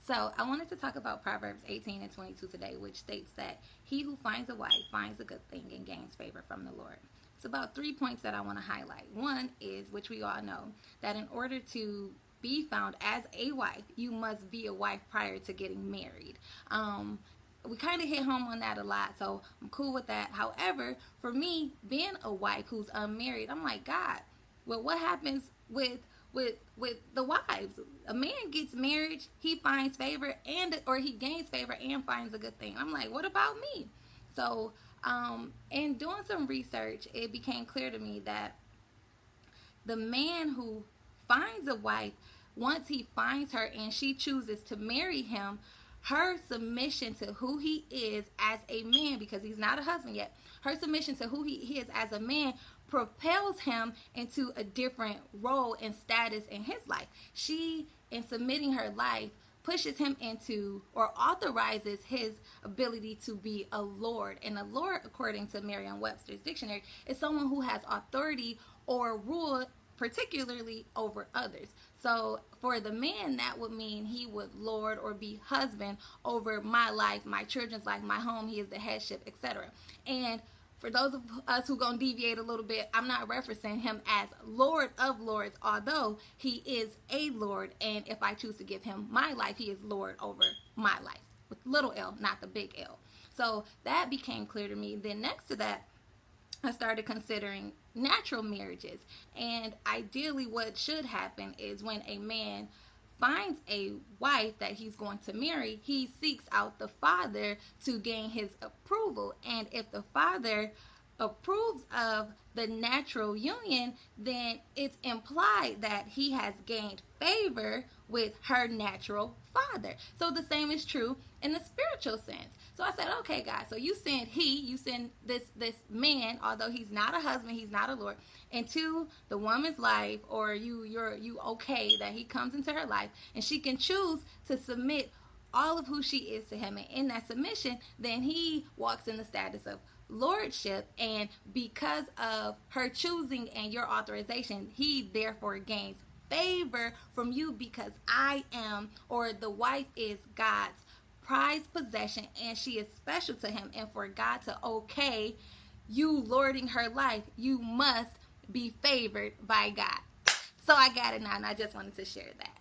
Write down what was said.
So I wanted to talk about Proverbs 18 and 22 today, which states that he who finds a wife finds a good thing and gains favor from the Lord. It's about 3 points that I want to highlight. One is, which we all know, that in order to be found as a wife, you must be a wife prior to getting married. We kind of hit home on that a lot, so I'm cool with that. However, for me, being a wife who's unmarried, I'm like, God, well, what happens with the wives? A man gets married, he finds favor or he gains favor and finds a good thing. I'm like, what about me? So, in doing some research, it became clear to me that the man who finds a wife, once he finds her and she chooses to marry him, her submission to who he is as a man, because he's not a husband yet, her submission to who he is as a man propels him into a different role and status in his life. She, in submitting her life, pushes him into or authorizes his ability to be a lord. And a lord, according to Merriam-Webster's dictionary, is someone who has authority or rule, particularly over others. So for the man, that would mean he would lord or be husband over my life, my children's life, my home. He is the headship, etc. And for those of us who gonna deviate a little bit, I'm not referencing him as Lord of Lords, although he is a Lord, and if I choose to give him my life, he is Lord over my life, with little L, not the big L. So that became clear to me. Then next to that, I started considering natural marriages. And ideally what should happen is when a man finds a wife that he's going to marry, he seeks out the father to gain his approval. And if the father approves of the natural union, then it's implied that he has gained favor with her natural father. So the same is true in the spiritual sense. So I said, okay, God, so you send this man, although he's not a husband, he's not a Lord, into the woman's life, or you okay that he comes into her life, and she can choose to submit all of who she is to him. And in that submission, then he walks in the status of lordship, and because of her choosing and your authorization, he therefore gains favor from you, because I am, or the wife is, God's prized possession, and she is special to him. And for God to okay you lording her life, you must be favored by God. So I got it now, and I just wanted to share that.